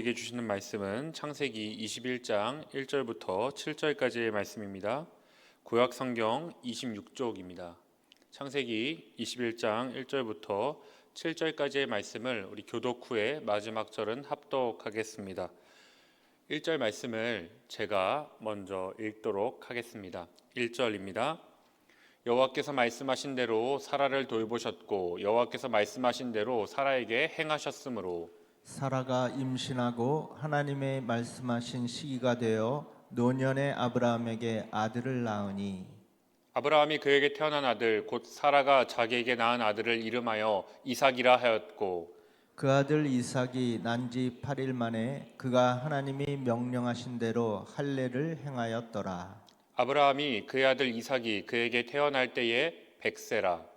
우리에게 주시는 말씀은 창세기 21장 1절부터 7절까지의 말씀입니다. 구약 성경 26쪽입니다. 창세기 21장 1절부터 7절까지의 말씀을 우리 교독 후에 마지막 절은 합독하겠습니다. 1절 말씀을 제가 먼저 읽도록 하겠습니다. 1절입니다. 여호와께서 말씀하신 대로 사라를 돌보셨고 여호와께서 말씀하신 대로 사라에게 행하셨으므로 사라가 임신하고 하나님의 말씀하신 시기가 되어 노년의 아브라함에게 아들을 낳으니 아브라함이 그에게 태어난 아들 곧 사라가 자기에게 낳은 아들을 이름하여 이삭이라 하였고 그 아들 이삭이 난 지 8일 만에 그가 하나님이 명령하신 대로 할례를 행하였더라. 아브라함이 그의 아들 이삭이 그에게 태어날 때에 100세라.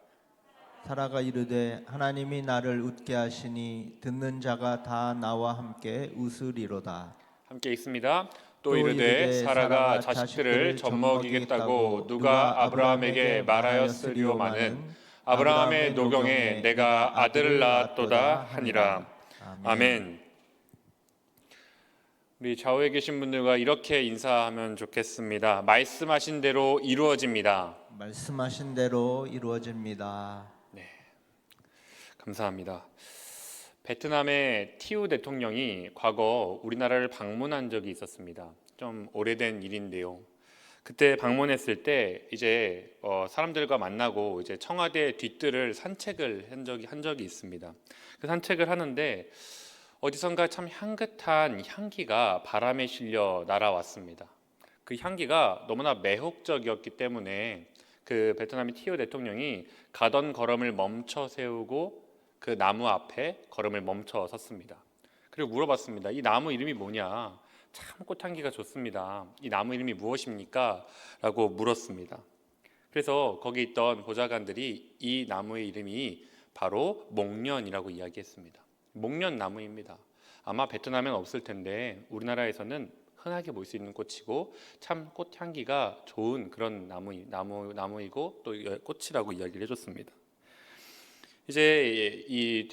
사라가 이르되 하나님이 나를 웃게 하시니 듣는 자가 다 나와 함께 웃으리로다. 함께 읽습니다. 또 이르되 사라가 자식들을 젖먹이겠다고 누가 아브라함에게 말하였으리오마는 아브라함의 노경에 내가 아들을 낳았도다 하니라. 아멘. 우리 좌우에 계신 분들과 이렇게 인사하면 좋겠습니다. 말씀하신 대로 이루어집니다. 말씀하신 대로 이루어집니다. 감사합니다. 베트남의 티우 대통령이 과거 우리나라를 방문한 적이 있었습니다. 좀 오래된 일인데요. 그때 방문했을 때 이제 사람들과 만나고 이제 청와대 뒤뜰을 산책을 한 적이 있습니다. 그 산책을 하는데 어디선가 참 향긋한 향기가 바람에 실려 날아왔습니다. 그 향기가 너무나 매혹적이었기 때문에 그 베트남의 티우 대통령이 가던 걸음을 멈춰 세우고 그 나무 앞에 걸음을 멈춰 섰습니다. 그리고 물어봤습니다. 이 나무 이름이 뭐냐? 참 꽃향기가 좋습니다. 이 나무 이름이 무엇입니까? 라고 물었습니다. 그래서 거기 있던 보좌관들이 이 나무의 이름이 바로 목련이라고 이야기했습니다. 목련나무입니다. 아마 베트남엔 없을 텐데 우리나라에서는 흔하게 볼 수 있는 꽃이고 참 꽃향기가 좋은 그런 나무이고 또 꽃이라고 이야기를 해줬습니다. 이제 이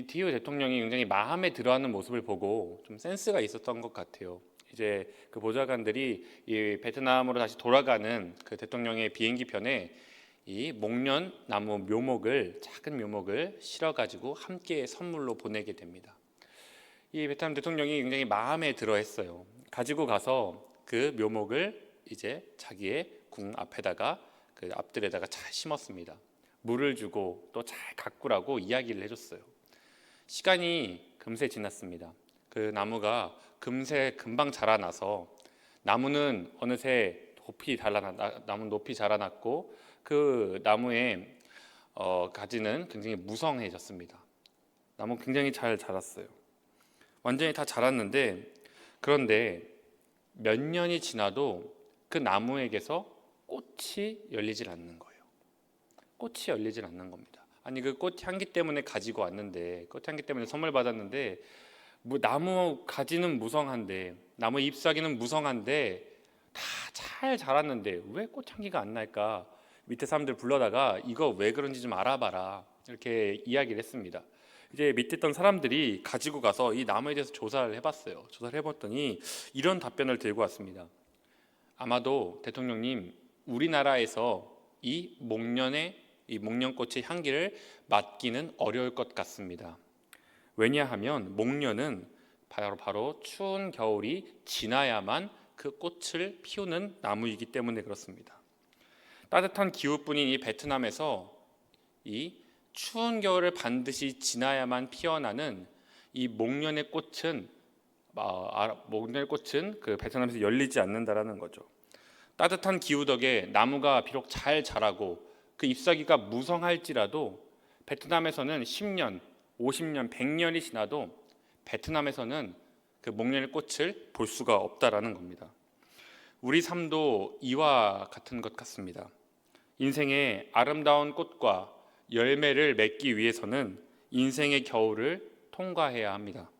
디오 대통령이 굉장히 마음에 들어하는 모습을 보고 좀 센스가 있었던 것 같아요. 이제 그 보좌관들이 이 베트남으로 다시 돌아가는 그 대통령의 비행기 편에 이 목련 나무 묘목을 작은 묘목을 실어가지고 함께 선물로 보내게 됩니다. 이 베트남 대통령이 굉장히 마음에 들어했어요. 가지고 가서 그 묘목을 이제 자기의 궁 앞에다가 그 앞들에다가 잘 심었습니다. 물을 주고 또 잘 가꾸라고 이야기를 해줬어요. 시간이 금세 지났습니다. 그 나무가 금방 자라나서 나무는 어느새 높이 자라났고 그 나무의 가지는 굉장히 무성해졌습니다. 나무 굉장히 잘 자랐어요. 완전히 다 자랐는데 그런데 몇 년이 지나도 그 나무에게서 꽃이 열리질 않는 거예요. 꽃이 열리질 않는 겁니다. 아니 그 꽃향기 때문에 가지고 왔는데 꽃향기 때문에 선물 받았는데 나무 가지는 무성한데 나무 잎사귀는 무성한데 다 잘 자랐는데 왜 꽃향기가 안 날까? 밑에 사람들 불러다가 이거 왜 그런지 좀 알아봐라 이렇게 이야기를 했습니다. 이제 밑에 있던 사람들이 가지고 가서 이 나무에 대해서 조사를 해봤어요. 조사를 해봤더니 이런 답변을 들고 왔습니다. 아마도 대통령님 우리나라에서 이 목련꽃의 향기를 맡기는 어려울 것 같습니다. 왜냐하면 목련은 바로 추운 겨울이 지나야만 그 꽃을 피우는 나무이기 때문에 그렇습니다. 따뜻한 기후뿐인 이 베트남에서 이 추운 겨울을 반드시 지나야만 피어나는 이 목련의 꽃은 그 베트남에서 열리지 않는다라는 거죠. 따뜻한 기후 덕에 나무가 비록 잘 자라고 그 잎사귀가 무성할지라도 베트남에서는 10년, 50년, 100년이 지나도 베트남에서는 그 목련의 꽃을 볼 수가 없다라는 겁니다. 우리 삶도 이와 같은 것 같습니다. 인생의 아름다운 꽃과 열매를 맺기 위해서는 인생의 겨울을 통과해야 합니다.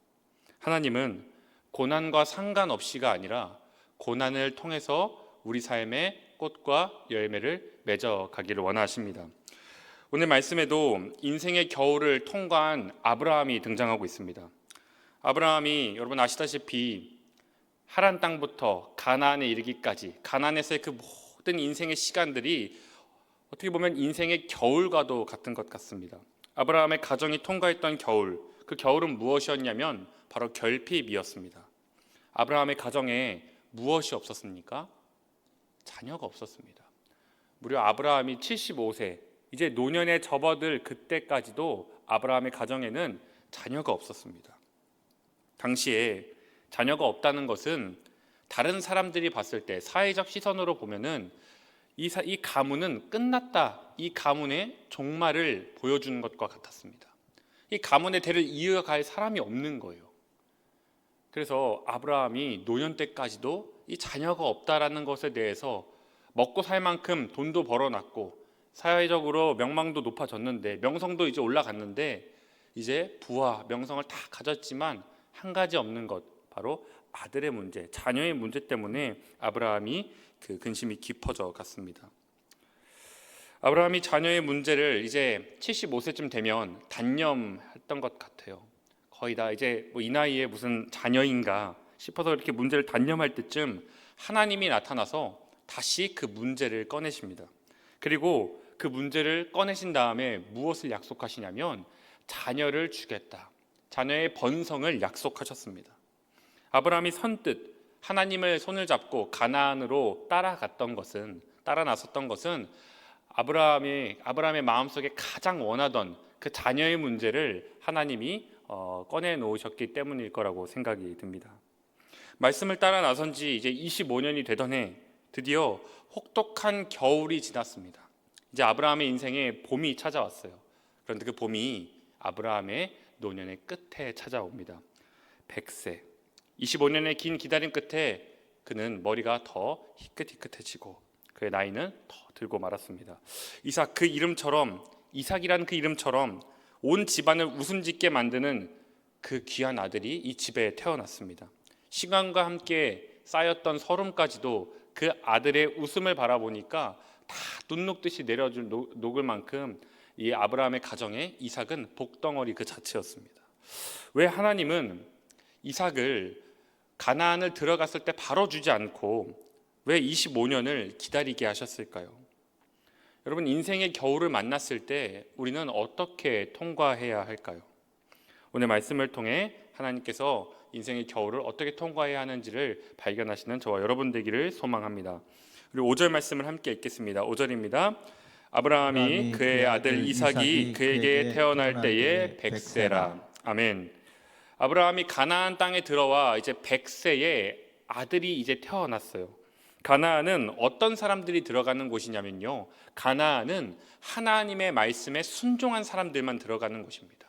하나님은 고난과 상관없이가 아니라 고난을 통해서 우리 삶의 꽃과 열매를 맺어가기를 원하십니다. 오늘 말씀에도 인생의 겨울을 통과한 아브라함이 등장하고 있습니다. 아브라함이 여러분 아시다시피 하란 땅부터 가나안에 이르기까지 가나안에서의 그 모든 인생의 시간들이 어떻게 보면 인생의 겨울과도 같은 것 같습니다. 아브라함의 가정이 통과했던 겨울, 그 겨울은 무엇이었냐면 바로 결핍이었습니다. 아브라함의 가정에 무엇이 없었습니까? 자녀가 없었습니다. 무려 아브라함이 75세, 이제 노년에 접어들 그때까지도 아브라함의 가정에는 자녀가 없었습니다. 당시에 자녀가 없다는 것은 다른 사람들이 봤을 때 사회적 시선으로 보면은 이 가문은 끝났다, 이 가문의 종말을 보여주는 것과 같았습니다. 이 가문의 대를 이어갈 사람이 없는 거예요. 그래서 아브라함이 노년 때까지도 이 자녀가 없다라는 것에 대해서 먹고 살 만큼 돈도 벌어놨고 사회적으로 명망도 높아졌는데 명성도 이제 올라갔는데 이제 부와 명성을 다 가졌지만 한 가지 없는 것, 바로 아들의 문제, 자녀의 문제 때문에 아브라함이 그 근심이 깊어져 갔습니다. 아브라함이 자녀의 문제를 이제 75세쯤 되면 단념했던 것 같아요. 거의 다 이제 이 나이에 무슨 자녀인가 싶어서 이렇게 문제를 단념할 때쯤 하나님이 나타나서 다시 그 문제를 꺼내십니다. 그리고 그 문제를 꺼내신 다음에 무엇을 약속하시냐면 자녀를 주겠다, 자녀의 번성을 약속하셨습니다. 아브라함이 선뜻 하나님의 손을 잡고 가나안으로 따라 나섰던 것은 아브라함의 마음속에 가장 원하던 그 자녀의 문제를 하나님이 꺼내 놓으셨기 때문일 거라고 생각이 듭니다. 말씀을 따라 나선 지 이제 25년이 되던 해 드디어 혹독한 겨울이 지났습니다. 이제 아브라함의 인생에 봄이 찾아왔어요. 그런데 그 봄이 아브라함의 노년의 끝에 찾아옵니다. 100세, 25년의 긴 기다림 끝에 그는 머리가 더 희끗희끗해지고 그의 나이는 더 들고 말았습니다. 이삭이라는 그 이름처럼 온 집안을 웃음짓게 만드는 그 귀한 아들이 이 집에 태어났습니다. 시간과 함께 쌓였던 서름까지도 그 아들의 웃음을 바라보니까 다 눈 녹듯이 녹을 만큼 이 아브라함의 가정에 이삭은 복덩어리 그 자체였습니다. 왜 하나님은 이삭을 가나안을 들어갔을 때 바로 주지 않고 왜 25년을 기다리게 하셨을까요? 여러분, 인생의 겨울을 만났을 때 우리는 어떻게 통과해야 할까요? 오늘 말씀을 통해 하나님께서 인생의 겨울을 어떻게 통과해야 하는지를 발견하시는 저와 여러분 되기를 소망합니다. 그리고 5절 말씀을 함께 읽겠습니다. 5절입니다. 아브라함이 그의 아들 이삭이 그에게 태어날 때에 100세라. 아멘. 아브라함이 가나안 땅에 들어와 이제 100세에 아들이 이제 태어났어요. 가나안은 어떤 사람들이 들어가는 곳이냐면요, 가나안은 하나님의 말씀에 순종한 사람들만 들어가는 곳입니다.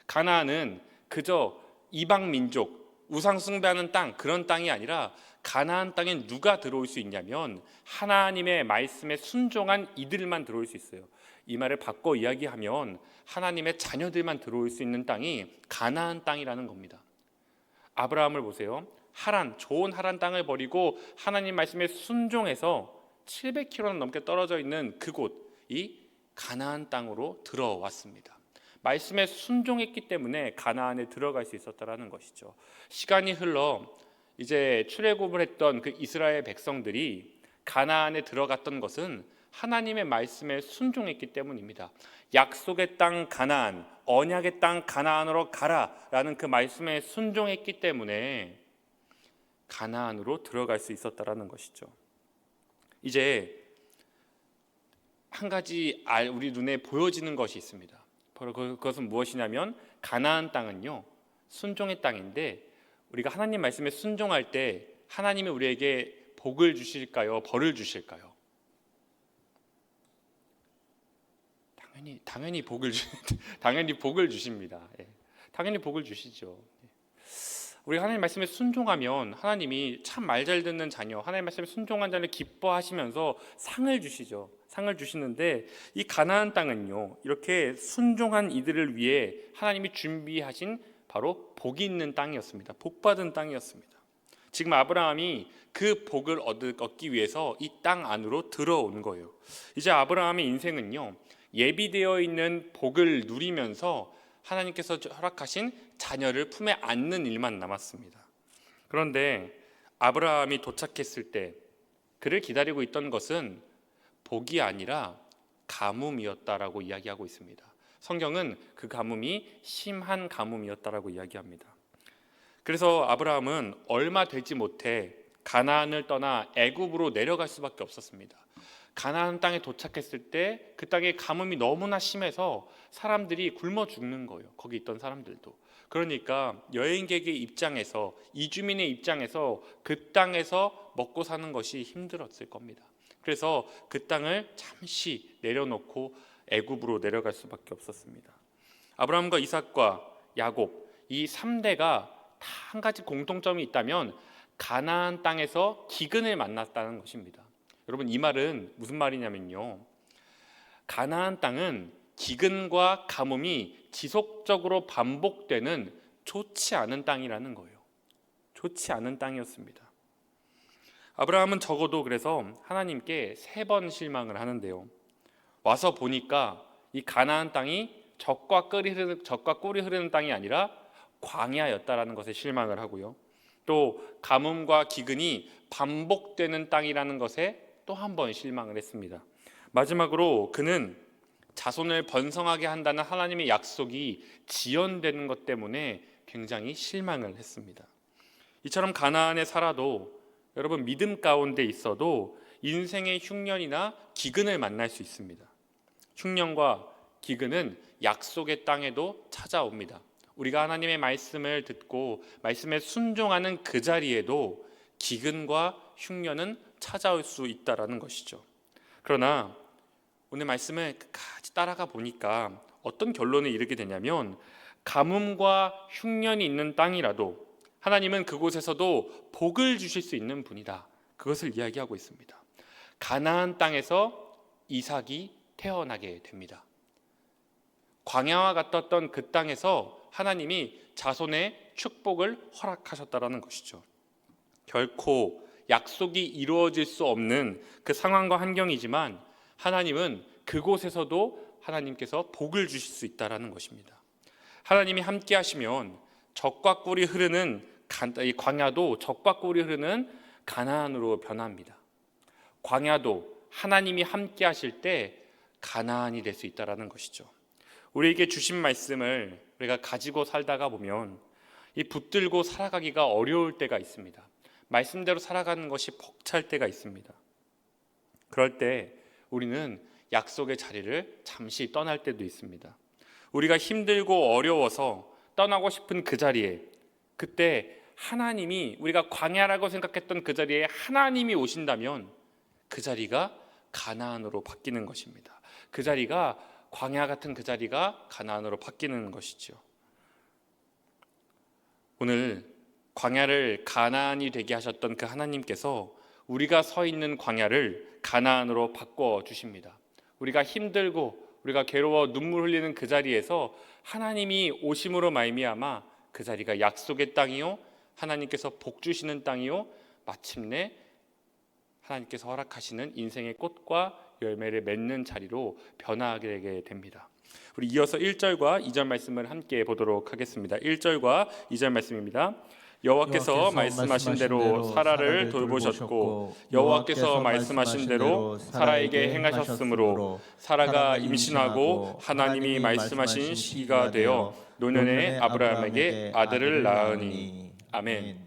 가나안은 그저 이방 민족, 우상 숭배하는 땅, 그런 땅이 아니라 가나안 땅에 누가 들어올 수 있냐면 하나님의 말씀에 순종한 이들만 들어올 수 있어요. 이 말을 바꿔 이야기하면 하나님의 자녀들만 들어올 수 있는 땅이 가나안 땅이라는 겁니다. 아브라함을 보세요. 좋은 하란 땅을 버리고 하나님 말씀에 순종해서 700km 넘게 떨어져 있는 그곳이 가나안 땅으로 들어왔습니다. 말씀에 순종했기 때문에 가나안에 들어갈 수 있었다라는 것이죠. 시간이 흘러 이제 출애굽을 했던 그 이스라엘 백성들이 가나안에 들어갔던 것은 하나님의 말씀에 순종했기 때문입니다. 약속의 땅 가나안, 언약의 땅 가나안으로 가라라는 그 말씀에 순종했기 때문에 가나안으로 들어갈 수 있었다라는 것이죠. 이제 한 가지 우리 눈에 보여지는 것이 있습니다. 바로 그것은 무엇이냐면 가나안 땅은요, 순종의 땅인데 우리가 하나님 말씀에 순종할 때 하나님이 우리에게 복을 주실까요? 벌을 주실까요? 당연히 복을 주십니다. 당연히 복을 주시죠. 우리 하나님 말씀에 순종하면 하나님이 참 말 잘 듣는 자녀, 하나님 말씀에 순종한 자를 기뻐하시면서 상을 주시죠. 상을 주시는데 이 가나안 땅은요, 이렇게 순종한 이들을 위해 하나님이 준비하신 바로 복이 있는 땅이었습니다. 복받은 땅이었습니다. 지금 아브라함이 그 복을 얻기 위해서 이 땅 안으로 들어온 거예요. 이제 아브라함의 인생은요, 예비되어 있는 복을 누리면서 하나님께서 허락하신 자녀를 품에 안는 일만 남았습니다. 그런데 아브라함이 도착했을 때 그를 기다리고 있던 것은 복이 아니라 가뭄이었다라고 이야기하고 있습니다. 성경은 그 가뭄이 심한 가뭄이었다라고 이야기합니다. 그래서 아브라함은 얼마 되지 못해 가나안을 떠나 애굽으로 내려갈 수밖에 없었습니다. 가나안 땅에 도착했을 때 그 땅에 가뭄이 너무나 심해서 사람들이 굶어 죽는 거예요. 거기 있던 사람들도. 그러니까 여행객의 입장에서, 이주민의 입장에서 그 땅에서 먹고 사는 것이 힘들었을 겁니다. 그래서 그 땅을 잠시 내려놓고 애굽으로 내려갈 수밖에 없었습니다. 아브라함과 이삭과 야곱, 이 3대가 다 한 가지 공통점이 있다면 가나안 땅에서 기근을 만났다는 것입니다. 여러분, 이 말은 무슨 말이냐면요, 가나안 땅은 기근과 가뭄이 지속적으로 반복되는 좋지 않은 땅이라는 거예요. 좋지 않은 땅이었습니다. 아브라함은 적어도 그래서 하나님께 3번 실망을 하는데요, 와서 보니까 이 가나안 땅이 젖과 꿀이 흐르는 땅이 아니라 광야였다라는 것에 실망을 하고요, 또 가뭄과 기근이 반복되는 땅이라는 것에 또 한 번 실망을 했습니다. 마지막으로 그는 자손을 번성하게 한다는 하나님의 약속이 지연되는 것 때문에 굉장히 실망을 했습니다. 이처럼 가나안에 살아도 여러분, 믿음 가운데 있어도 인생의 흉년이나 기근을 만날 수 있습니다. 흉년과 기근은 약속의 땅에도 찾아옵니다. 우리가 하나님의 말씀을 듣고 말씀에 순종하는 그 자리에도 기근과 흉년은 찾아올 수 있다라는 것이죠. 그러나 오늘 말씀을 끝까지 따라가 보니까 어떤 결론에 이르게 되냐면, 가뭄과 흉년이 있는 땅이라도 하나님은 그곳에서도 복을 주실 수 있는 분이다, 그것을 이야기하고 있습니다. 가나안 땅에서 이삭이 태어나게 됩니다. 광야와 같았던 그 땅에서 하나님이 자손의 축복을 허락하셨다라는 것이죠. 결코 약속이 이루어질 수 없는 그 상황과 환경이지만 하나님은 그곳에서도 하나님께서 복을 주실 수 있다라는 것입니다. 하나님이 함께 하시면 젖과 꿀이 흐르는 이 광야도 젖과 꿀이 흐르는 가나안으로 변합니다. 광야도 하나님이 함께 하실 때 가나안이 될 수 있다라는 것이죠. 우리에게 주신 말씀을 우리가 가지고 살다가 보면 이 붙들고 살아가기가 어려울 때가 있습니다. 말씀대로 살아가는 것이 벅찰 때가 있습니다. 그럴 때 우리는 약속의 자리를 잠시 떠날 때도 있습니다. 우리가 힘들고 어려워서 떠나고 싶은 그 자리에, 그때 하나님이, 우리가 광야라고 생각했던 그 자리에 하나님이 오신다면 그 자리가 가나안으로 바뀌는 것입니다. 그 자리가, 광야 같은 그 자리가 가나안으로 바뀌는 것이죠. 오늘 광야를 가나안이 되게 하셨던 그 하나님께서 우리가 서 있는 광야를 가나안으로 바꿔 주십니다. 우리가 힘들고 우리가 괴로워 눈물 흘리는 그 자리에서 하나님이 오심으로 말미암아 그 자리가 약속의 땅이요, 하나님께서 복 주시는 땅이요, 마침내 하나님께서 허락하시는 인생의 꽃과 열매를 맺는 자리로 변하게 됩니다. 우리 이어서 1절과 2절 말씀을 함께 보도록 하겠습니다. 1절과 2절 말씀입니다. 여호와께서 말씀하신 대로 사라를 돌보셨고 여호와께서 말씀하신 대로 사라에게 행하셨으므로 사라가 임신하고 하나님이 말씀하신 시기가 되어 노년에 아브라함에게 아들을 낳으니. 아멘.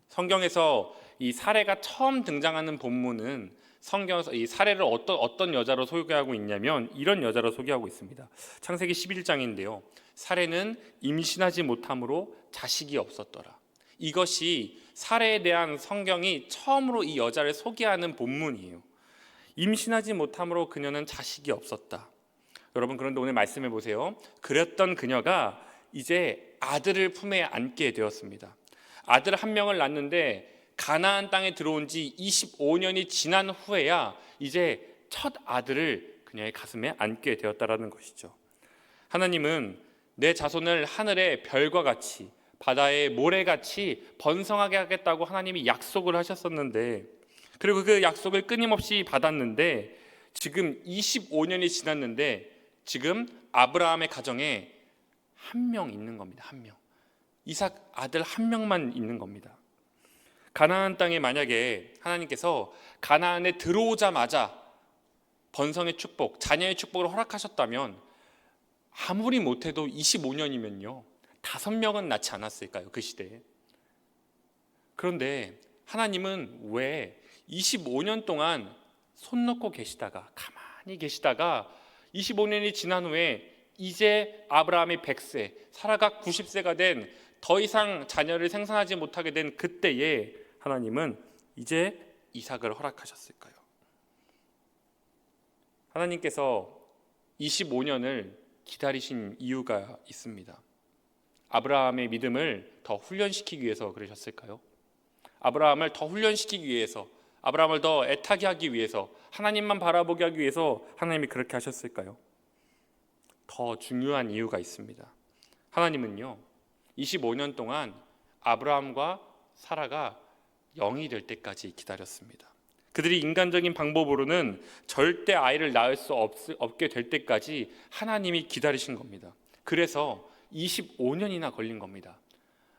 성경에서 이 사례가 처음 등장하는 본문은 성경에서 이 사례를 어떤 여자로 소개하고 있냐면 이런 여자로 소개하고 있습니다. 창세기 11장인데요. 사례는 임신하지 못함으로 자식이 없었더라. 이것이 사례에 대한 성경이 처음으로 이 여자를 소개하는 본문이에요. 임신하지 못함으로 그녀는 자식이 없었다. 여러분, 그런데 오늘 말씀해 보세요. 그랬던 그녀가 이제 아들을 품에 안게 되었습니다. 아들 한 명을 낳는데 가나안 땅에 들어온 지 25년이 지난 후에야 이제 첫 아들을 그녀의 가슴에 안게 되었다라는 것이죠. 하나님은 내 자손을 하늘의 별과 같이 바다의 모래같이 번성하게 하겠다고 하나님이 약속을 하셨었는데, 그리고 그 약속을 끊임없이 받았는데 지금 25년이 지났는데 지금 아브라함의 가정에 한 명 있는 겁니다. 한 명. 이삭 아들 한 명만 있는 겁니다. 가나안 땅에 만약에 하나님께서 가나안에 들어오자마자 번성의 축복, 자녀의 축복을 허락하셨다면 아무리 못해도 25년이면요 5명은 낳지 않았을까요? 그 시대에. 그런데 하나님은 왜 25년 동안 손 놓고 계시다가 가만히 계시다가 25년이 지난 후에 이제 아브라함이 100세, 사라가 90세가 된 더 이상 자녀를 생산하지 못하게 된 그때에 하나님은 이제 이삭을 허락하셨을까요? 하나님께서 25년을 기다리신 이유가 있습니다. 아브라함의 믿음을 더 훈련시키기 위해서 그러셨을까요? 아브라함을 더 훈련시키기 위해서, 아브라함을 더 애타게 하기 위해서, 하나님만 바라보게 하기 위해서 하나님이 그렇게 하셨을까요? 더 중요한 이유가 있습니다. 하나님은요 25년 동안 아브라함과 사라가 영이 될 때까지 기다렸습니다. 그들이 인간적인 방법으로는 절대 아이를 낳을 수 없게 될 때까지 하나님이 기다리신 겁니다. 그래서 25년이나 걸린 겁니다.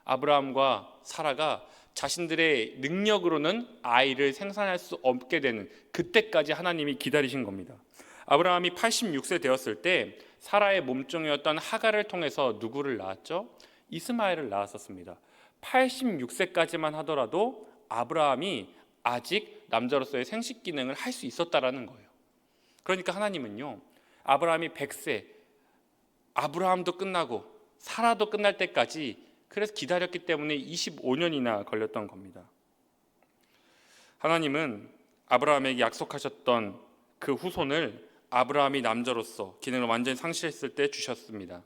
아브라함과 사라가 자신들의 능력으로는 아이를 생산할 수 없게 되는 그때까지 하나님이 기다리신 겁니다. 아브라함이 86세 되었을 때 사라의 몸종이었던 하갈을 통해서 누구를 낳았죠? 이스마엘을 낳았었습니다. 86세까지만 하더라도 아브라함이 아직 남자로서의 생식 기능을 할 수 있었다라는 거예요. 그러니까 하나님은요 아브라함이 100세, 아브라함도 끝나고 사라도 끝날 때까지 그래서 기다렸기 때문에 25년이나 걸렸던 겁니다. 하나님은 아브라함에게 약속하셨던 그 후손을 아브라함이 남자로서 기능을 완전히 상실했을 때 주셨습니다.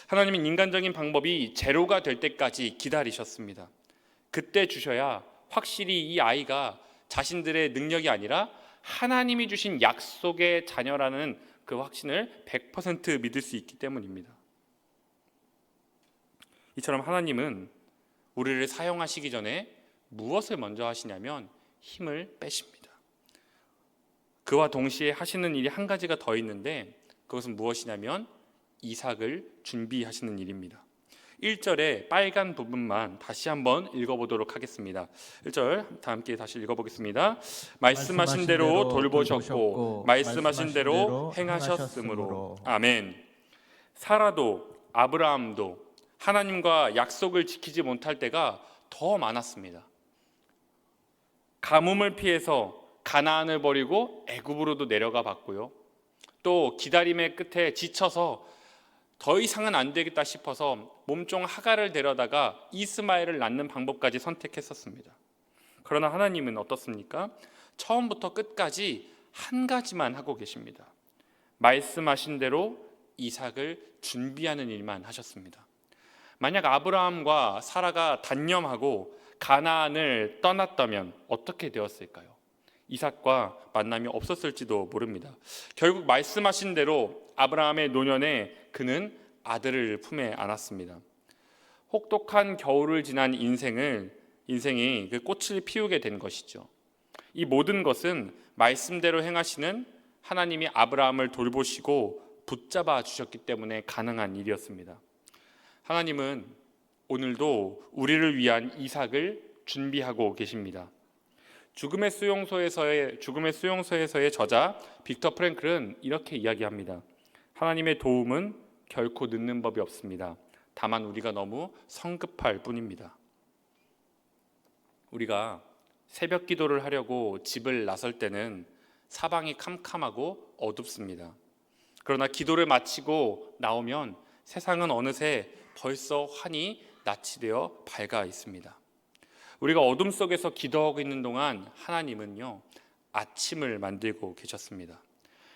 하나님은 인간적인 방법이 제로가 될 때까지 기다리셨습니다. 그때 주셔야 확실히 이 아이가 자신들의 능력이 아니라 하나님이 주신 약속의 자녀라는 그 확신을 100% 믿을 수 있기 때문입니다. 이처럼 하나님은 우리를 사용하시기 전에 무엇을 먼저 하시냐면 힘을 빼십니다. 그와 동시에 하시는 일이 한 가지가 더 있는데 그것은 무엇이냐면 이삭을 준비하시는 일입니다. 1절의 빨간 부분만 다시 한번 읽어보도록 하겠습니다. 1절 다 함께 다시 읽어보겠습니다. 말씀하신 대로 돌보셨고 말씀하신 대로 행하셨으므로. 아멘. 사라도 아브라함도 하나님과 약속을 지키지 못할 때가 더 많았습니다. 가뭄을 피해서 가나안을 버리고 애굽으로도 내려가 봤고요. 또 기다림의 끝에 지쳐서 더 이상은 안 되겠다 싶어서 몸종 하갈을 데려다가 이스마엘을 낳는 방법까지 선택했었습니다. 그러나 하나님은 어떻습니까? 처음부터 끝까지 한 가지만 하고 계십니다. 말씀하신 대로 이삭을 준비하는 일만 하셨습니다. 만약 아브라함과 사라가 단념하고 가나안을 떠났다면 어떻게 되었을까요? 이삭과 만남이 없었을지도 모릅니다. 결국 말씀하신 대로 아브라함의 노년에 그는 아들을 품에 안았습니다. 혹독한 겨울을 지난 인생이 그 꽃을 피우게 된 것이죠. 이 모든 것은 말씀대로 행하시는 하나님이 아브라함을 돌보시고 붙잡아 주셨기 때문에 가능한 일이었습니다. 하나님은 오늘도 우리를 위한 이삭을 준비하고 계십니다. 죽음의 수용소에서의 저자 빅터 프랭클은 이렇게 이야기합니다. 하나님의 도움은 결코 늦는 법이 없습니다. 다만 우리가 너무 성급할 뿐입니다. 우리가 새벽 기도를 하려고 집을 나설 때는 사방이 캄캄하고 어둡습니다. 그러나 기도를 마치고 나오면 세상은 어느새 벌써 환히 낯이 되어 밝아 있습니다. 우리가 어둠 속에서 기도하고 있는 동안 하나님은요 아침을 만들고 계셨습니다.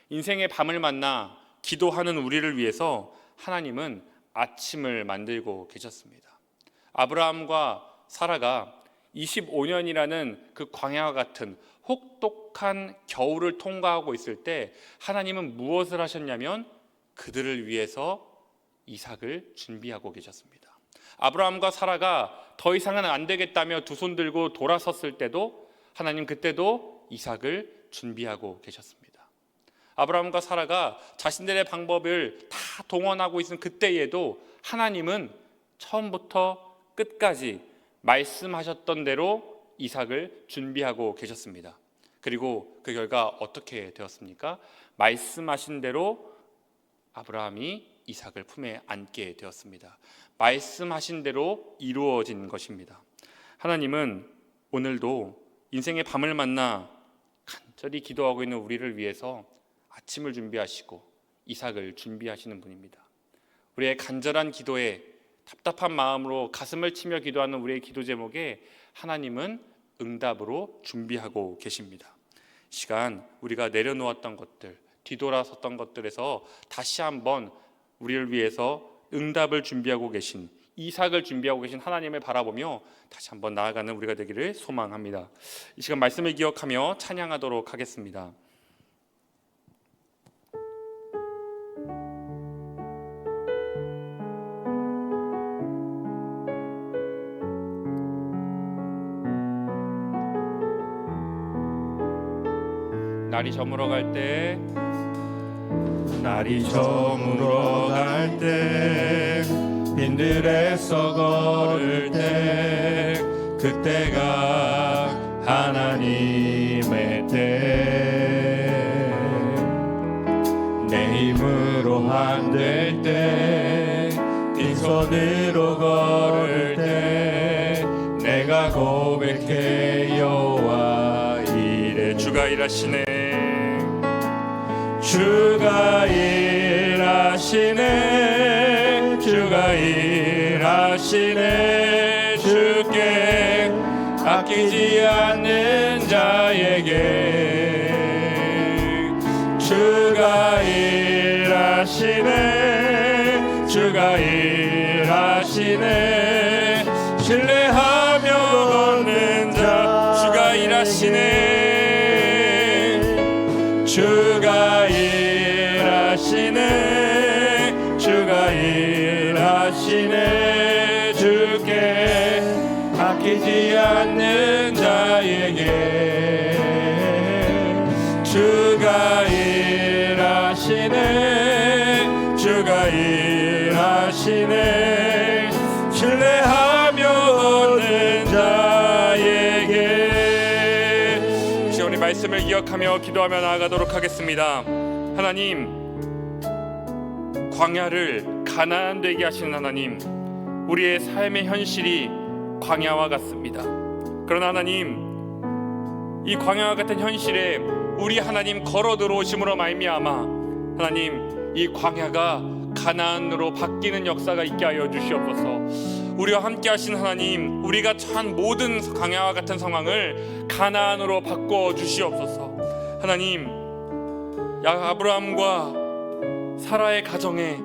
인생의 밤을 만나 기도하는 우리를 위해서 하나님은 아침을 만들고 계셨습니다. 아브라함과 사라가 25년이라는 그 광야와 같은 혹독한 겨울을 통과하고 있을 때 하나님은 무엇을 하셨냐면 그들을 위해서 이삭을 준비하고 계셨습니다. 아브라함과 사라가 더 이상은 안 되겠다며 두 손 들고 돌아섰을 때도 하나님 그때도 이삭을 준비하고 계셨습니다. 아브라함과 사라가 자신들의 방법을 다 동원하고 있는 그때에도 하나님은 처음부터 끝까지 말씀하셨던 대로 이삭을 준비하고 계셨습니다. 그리고 그 결과 어떻게 되었습니까? 말씀하신 대로 아브라함이 이삭을 품에 안게 되었습니다. 말씀하신 대로 이루어진 것입니다. 하나님은 오늘도 인생의 밤을 만나 간절히 기도하고 있는 우리를 위해서 아침을 준비하시고 이삭을 준비하시는 분입니다. 우리의 간절한 기도에 답답한 마음으로 가슴을 치며 기도하는 우리의 기도 제목에 하나님은 응답으로 준비하고 계십니다. 이 시간 우리가 내려놓았던 것들, 뒤돌아섰던 것들에서 다시 한번 우리를 위해서 응답을 준비하고 계신, 이삭을 준비하고 계신 하나님을 바라보며 다시 한번 나아가는 우리가 되기를 소망합니다. 이 시간 말씀을 기억하며 찬양하도록 하겠습니다. 날이 저물어 갈 때, 날이 저물어 갈 때, 빈들에서 걸을 때, 그때가 하나님의 때. 내 힘으로 안 될 때, 빈손으로 걸을 때, 내가 고백해 여호와 이래. 주가 일하시네, 주가 일하시네, 주가 일하시네. 주께 아끼지 않는 자에게 주가 일하시네, 주가 일하시네. 신뢰하며 걷는 자 주가 일하시네, 주가 일하시네, 주가 일하시네. 주께 아끼지 않는 자에게 주가 일하시네, 주가 일하시네. 신뢰하며 얻는 자에게. 이제 우리 말씀을 기억하며 기도하며 나아가도록 하겠습니다. 하나님, 광야를 가나안 되게 하시는 하나님, 우리의 삶의 현실이 광야와 같습니다. 그러나 하나님, 이 광야와 같은 현실에 우리 하나님 걸어 들어오심으로 말미암아 하나님, 이 광야가 가나안으로 바뀌는 역사가 있게 하여 주시옵소서. 우리와 함께 하신 하나님, 우리가 처한 모든 광야와 같은 상황을 가나안으로 바꿔 주시옵소서. 하나님, 아브라함과 사라의 가정에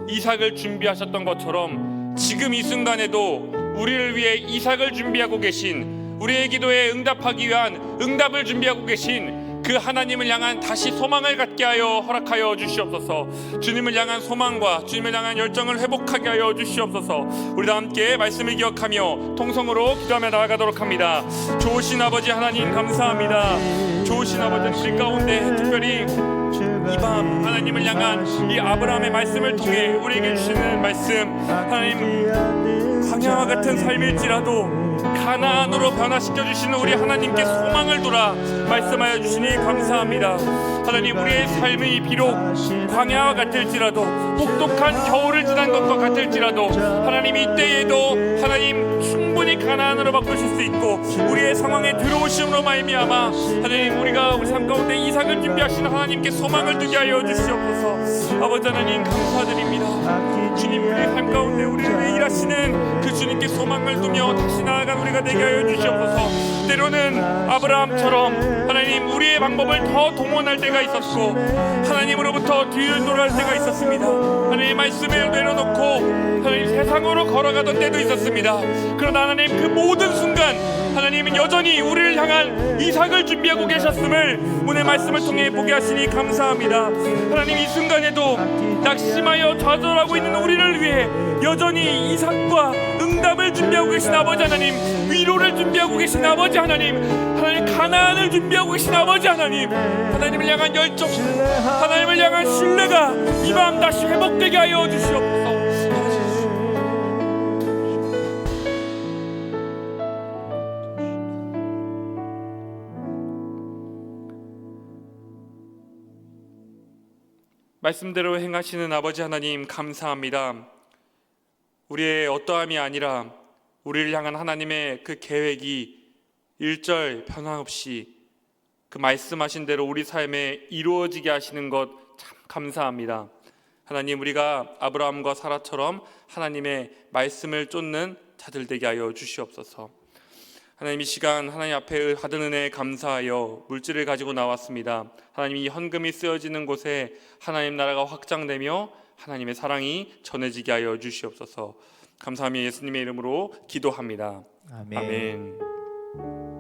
이삭을 준비하셨던 것처럼 지금 이 순간에도 우리를 위해 이삭을 준비하고 계신, 우리의 기도에 응답하기 위한 응답을 준비하고 계신 그 하나님을 향한 다시 소망을 갖게 하여 허락하여 주시옵소서. 주님을 향한 소망과 주님을 향한 열정을 회복하게 하여 주시옵소서. 우리 다 함께 말씀을 기억하며 통성으로 기도하며 나아가도록 합니다. 좋으신 아버지 하나님 감사합니다. 좋으신 아버지, 우리 가운데 특별히 이 밤 하나님을 향한 이 아브라함의 말씀을 통해 우리에게 주시는 말씀, 하나님, 광야와 같은 삶일지라도 가나안으로 변화시켜 주시는 우리 하나님께 소망을 돌아 말씀하여 주시니 감사합니다. 하나님, 우리의 삶이 비록 광야와 같을지라도, 혹독한 겨울을 지난 것과 같을지라도 하나님, 이때에도 하나님 충분히 가나안으로 바꾸실 수 있고 우리의 상황에 들어오심으로 말미암아 하나님, 우리가 우리 삶 가운데 이삭을 준비하시는 하나님께 소망을 두게 하여 주시옵소서. 아버지 하나님 감사드립니다. 주님, 우리의 삶 가운데 우리를 위해 일하시는 그 주님께 소망을 두며 다시 나아간 우리가 되게 하여 주시옵소서. 때로는 아브라함처럼 하나님, 우리의 방법을 더 동원할 때가 있었고 하나님으로부터 뒤를 돌아갈 때가 있었습니다. 하나님, 말씀을 내려놓고 하나님 세상으로 걸어가던 때도 있었습니다. 그러나 하나님, 그 모든 순간 하나님은 여전히 우리를 향한 이삭을 준비하고 계셨음을 오늘 말씀을 통해 보게 하시니 감사합니다. 하나님, 이 순간에도 낙심하여 좌절하고 있는 우리를 위해 여전히 이삭과 응답을 준비하고 계신 아버지 하나님, 위로를 준비하고 계신 아버지 하나님, 하나님 가나안을 준비하고 계신 아버지 하나님, 하나님을 향한 열정, 하나님을 향한 신뢰가 이 밤 다시 회복되게 하여 주시옵소서. 말씀대로 행하시는 아버지 하나님 감사합니다. 우리의 어떠함이 아니라 우리를 향한 하나님의 그 계획이 일절 변함없이 그 말씀하신 대로 우리 삶에 이루어지게 하시는 것 참 감사합니다. 하나님, 우리가 아브라함과 사라처럼 하나님의 말씀을 쫓는 자들 되게 하여 주시옵소서. 하나님, 이 시간 하나님 앞에 받은 은혜에 감사하여 물질을 가지고 나왔습니다. 하나님, 이 헌금이 쓰여지는 곳에 하나님 나라가 확장되며 하나님의 사랑이 전해지게 하여 주시옵소서. 감사하며 예수님의 이름으로 기도합니다. 아멘. 아멘.